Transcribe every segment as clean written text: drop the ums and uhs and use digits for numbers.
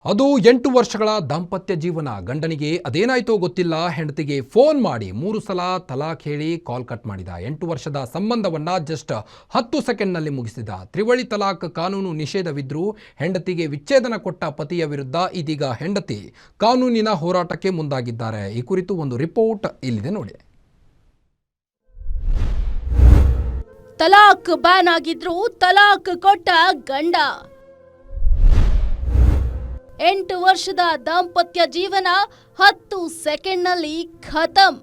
ಅದು 8 ವರ್ಷಗಳ ದಾಂಪತ್ಯ ಜೀವನ. ಗಂಡನಿಗೆ ಅದೇನಾಯ್ತೋ ಗೊತ್ತಿಲ್ಲ, ಹೆಂಡತಿಗೆ ಫೋನ್ ಮಾಡಿ 3 ಸಲ ತಲಾಖ್ ಹೇಳಿ ಕಾಲ್ ಕಟ್ ಮಾಡಿದ. 8 ವರ್ಷದ ಸಂಬಂಧವನ್ನ ಜಸ್ಟ್ 10 ಸೆಕೆಂಡ್ನಲ್ಲಿ ಮುಗಿಸಿದ. ತ್ರಿವಳಿ ತಲಾಖ್ ಕಾನೂನು ನಿಷೇಧವಿದ್ರೂ ಹೆಂಡತಿಗೆ ವಿಚ್ಛೇದನ ಕೊಟ್ಟ ಪತಿಯ ವಿರುದ್ಧ ಇದೀಗ ಹೆಂಡತಿ ಕಾನೂನಿನ ಹೋರಾಟಕ್ಕೆ ಮುಂದಾಗಿದ್ದಾರೆ. ಈ ಕುರಿತು ಒಂದು ರಿಪೋರ್ಟ್ ಇಲ್ಲಿದೆ ನೋಡಿ. ತಲಾಖ್ ಬ್ಯಾನ್ ಆಗಿದ್ರು ತಲಾಖ್ ಕೊಟ್ಟ ಗಂಡ. 8 ವರ್ಷದ ದಾಂಪತ್ಯ ಜೀವನ 10 ಸೆಕೆಂಡ್ನಲ್ಲಿ ಖತಮ್.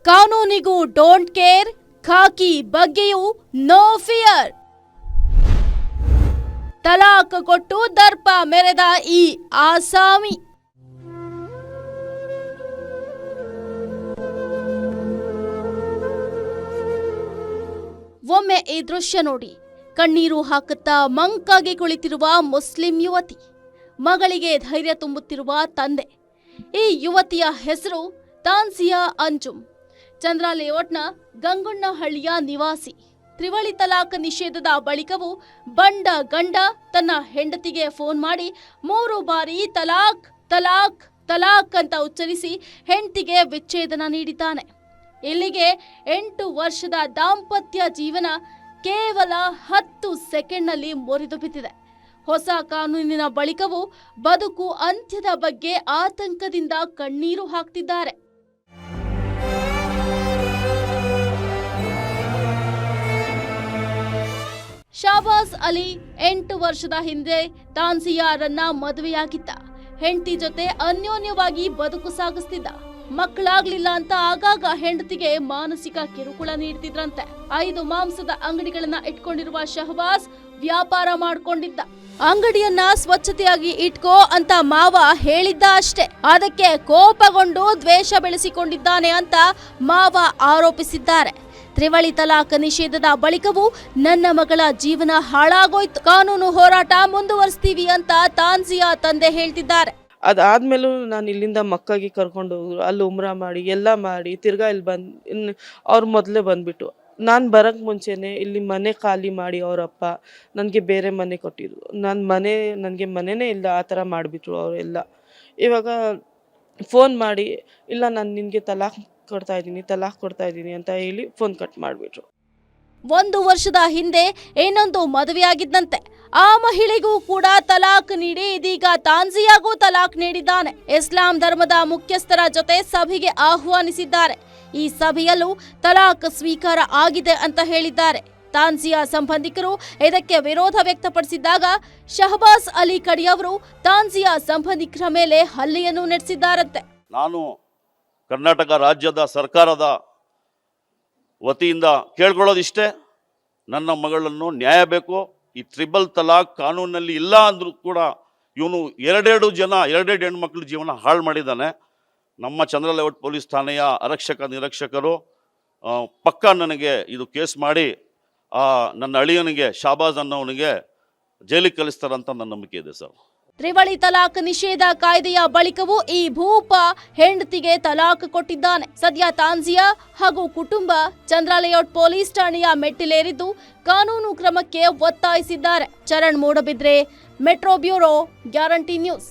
ಕಾನೂನಿಗೂ ಡೋಂಟ್ ಕೇರ್, ಖಾಕಿ ಬಗ್ಗೆಯೂ ನೋ ಫಿಯರ್. ತಲಾಖ್ ಕೊಟ್ಟು ದರ್ಪ ಮೆರೆದ ಈ ಆಸಾಮಿ. ಒಮ್ಮೆ ಈ ದೃಶ್ಯ ನೋಡಿ. ಕಣ್ಣೀರು ಹಾಕುತ್ತಾ ಮಂಕಾಗಿ ಕುಳಿತಿರುವ ಮುಸ್ಲಿಂ ಯುವತಿ, ಮಗಳಿಗೆ ಧೈರ್ಯ ತುಂಬುತ್ತಿರುವ ತಂದೆ. ಈ ಯುವತಿಯ ಹೆಸರು ತಾನ್ಸಿಯಾ ಅಂಜುಮ್. ಚಂದ್ರ ಲೇಔಟ್ನ ಗಂಗುಣ್ಣಹಳ್ಳಿಯ ನಿವಾಸಿ. ತ್ರಿವಳಿ ತಲಾಖ್ ನಿಷೇಧದ ಬಳಿಕವೂ ಬಂಡ ಗಂಡ ತನ್ನ ಹೆಂಡತಿಗೆ ಫೋನ್ ಮಾಡಿ 3 ಬಾರಿ ತಲಾಖ್ ತಲಾಖ್ ತಲಾಖ್ ಅಂತ ಉಚ್ಚರಿಸಿ ಹೆಂಡತಿಗೆ ವಿಚ್ಛೇದನ ನೀಡಿದ್ದಾನೆ. ಇಲ್ಲಿಗೆ 8 ವರ್ಷದ ದಾಂಪತ್ಯ ಜೀವನ ಕೇವಲ 10 ಸೆಕೆಂಡ್ನಲ್ಲಿ ಮುರಿದು ಬಿದ್ದಿದೆ. ಹೊಸ ಕಾನೂನಿನ ಬಳಿಕವೂ ಬದುಕು ಅಂತ್ಯದ ಬಗ್ಗೆ ಆತಂಕದಿಂದ ಕಣ್ಣೀರು ಹಾಕ್ತಿದ್ದಾರೆ. ಶಾಬಾಸ್ ಅಲಿ 8 ವರ್ಷದ ಹಿಂದೆ ತಾನ್ಸಿಯಾರನ್ನ ಮದುವೆಯಾಗಿದ್ದ. ಹೆಂಡತಿ ಜೊತೆ ಅನ್ಯೋನ್ಯವಾಗಿ ಬದುಕು ಸಾಗಿಸ್ತಿದ್ದ. ಮಕ್ಕಳಾಗ್ಲಿಲ್ಲ ಅಂತ ಆಗಾಗ ಹೆಂಡತಿಗೆ ಮಾನಸಿಕ ಕಿರುಕುಳ ನೀಡ್ತಿದ್ರಂತೆ. 5 ಮಾಂಸದ ಅಂಗಡಿಗಳನ್ನ ಇಟ್ಕೊಂಡಿರುವ ಶಹಬಾಸ್ ವ್ಯಾಪಾರ ಮಾಡ್ಕೊಂಡಿದ್ದ. ಅಂಗಡಿಯನ್ನ ಸ್ವಚ್ಛತೆಯಾಗಿ ಇಟ್ಕೋ ಅಂತ ಮಾವ ಹೇಳಿದ್ದ ಅಷ್ಟೇ. ಅದಕ್ಕೆ ಕೋಪಗೊಂಡು ದ್ವೇಷ ಬೆಳೆಸಿಕೊಂಡಿದ್ದಾನೆ ಅಂತ ಮಾವ ಆರೋಪಿಸಿದ್ದಾರೆ. ತ್ರಿವಳಿ ತಲಾಖ್ ನಿಷೇಧದ ಬಳಿಕವೂ ನನ್ನ ಮಗಳ ಜೀವನ ಹಾಳಾಗೋಯ್ತು, ಕಾನೂನು ಹೋರಾಟ ಮುಂದುವರಿಸ್ತೀವಿ ಅಂತ ತಾನ್ಸಿಯಾ ತಂದೆ ಹೇಳ್ತಿದ್ದಾರೆ. ಅದಾದ್ಮೇಲೂ ನಾನು ಇಲ್ಲಿಂದ ಮಕ್ಕಾಗಿ ಕರ್ಕೊಂಡು ಅಲ್ಲಿ ಉಮ್ರಾ ಮಾಡಿ ಎಲ್ಲ ಮಾಡಿ ತಿರ್ಗಾ ಇಲ್ಲಿ ಬಂದು ಅವ್ರು ಮೊದಲೇ ಬಂದ್ಬಿಟ್ಟು ನಾನು ಬರೋಕ್ಕೆ ಮುಂಚೆನೇ ಇಲ್ಲಿ ಮನೆ ಖಾಲಿ ಮಾಡಿ ಅವರಪ್ಪ ನನಗೆ ಬೇರೆ ಮನೆ ಕೊಟ್ಟಿದ್ರು. ನನಗೆ ಮನೆಯೇ ಇಲ್ಲ, ಆ ಥರ ಮಾಡಿಬಿಟ್ರು ಅವರೆಲ್ಲ. ಇವಾಗ ಫೋನ್ ಮಾಡಿ ಇಲ್ಲ ನಾನು ನಿನಗೆ ತಲಾಖ್ ಕೊಡ್ತಾ ಇದ್ದೀನಿ ಅಂತ ಹೇಳಿ ಫೋನ್ ಕಟ್ ಮಾಡಿಬಿಟ್ರು. 1 ವರ್ಷದ ಹಿಂದೆ ಇನ್ನೊಂದು ಮದುವೆಯಾಗಿದ್ದಂತೆ. ಆ ಮಹಿಳೆಗೂ ಕೂಡ ತಲಾಖ್ ನೀಡಿ ಇದೀಗ ತಾನ್ಸಿಯಾಗೂ ತಲಾಖ್ ನೀಡಿದ್ದಾನೆ. ಇಸ್ಲಾಂ ಧರ್ಮದ ಮುಖ್ಯಸ್ಥರ ಜೊತೆ ಸಭೆಗೆ ಆಹ್ವಾನಿಸಿದ್ದಾರೆ. ಈ ಸಭೆಯಲ್ಲೂ ತಲಾಖ್ ಸ್ವೀಕಾರ ಆಗಿದೆ ಅಂತ ಹೇಳಿದ್ದಾರೆ. ತಾನ್ಸಿಯಾ ಸಂಬಂಧಿಕರು ಇದಕ್ಕೆ ವಿರೋಧ ವ್ಯಕ್ತಪಡಿಸಿದ್ದಾಗ ಶಹಬಾಸ್ ಅಲಿ ಕಡಿಯವರು ತಾನ್ಸಿಯಾ ಸಂಬಂಧಿಕರ ಮೇಲೆ ಹಲ್ಲೆಯನ್ನು ನಡೆಸಿದ್ದಾರಂತೆ. ನಾನು ಕರ್ನಾಟಕ ರಾಜ್ಯದ ಸರ್ಕಾರದ ವತಿಯಿಂದ ಕೇಳ್ಕೊಳ್ಳೋದಿಷ್ಟೇ, ನನ್ನ ಮಗಳನ್ನು ನ್ಯಾಯ ಬೇಕು. ಈ ತ್ರಿಬಲ್ ತಲಾಖ್ ಕಾನೂನಲ್ಲಿ ಇಲ್ಲ ಅಂದರೂ ಕೂಡ ಇವನು ಎರಡೆರಡು ಹೆಣ್ಮಕ್ಳ ಜೀವನ ಹಾಳು ಮಾಡಿದ್ದಾನೆ. ನಮ್ಮ ಚಂದ್ರ ಲೇಔಟ್ ಪೊಲೀಸ್ ಠಾಣೆಯ ನಿರೀಕ್ಷಕರು ಪಕ್ಕ ನನಗೆ ಇದು ಕೇಸ್ ಮಾಡಿ ನನ್ನ ಅಳಿಯನಿಗೆ ಶಾಬಾಜ್ ಅನ್ನೋನಿಗೆ ಜೈಲಿಗೆ ಕಳಿಸ್ತಾರಂತ ನನ್ನ ನಂಬಿಕೆ ಇದೆ ಸರ್. ತ್ರಿವಳಿ ತಲಾಖ್ ನಿಷೇಧ ಕಾಯ್ದೆಯ ಬಳಿಕವೂ ಈ ಭೂಪ ಹೆಂಡತಿಗೆ ತಲಾಖ್ ಕೊಟ್ಟಿದ್ದಾನೆ. ಸದ್ಯ ತಾನ್ಸಿಯಾ ಹಾಗೂ ಕುಟುಂಬ ಚಂದ್ರ ಲೇಔಟ್ ಪೊಲೀಸ್ ಠಾಣೆಯ ಮೆಟ್ಟಿಲೇರಿದ್ದು ಕಾನೂನು ಕ್ರಮಕ್ಕೆ ಒತ್ತಾಯಿಸಿದ್ದಾರೆ. Charan Moodbidri, metro bureau, guarantee news.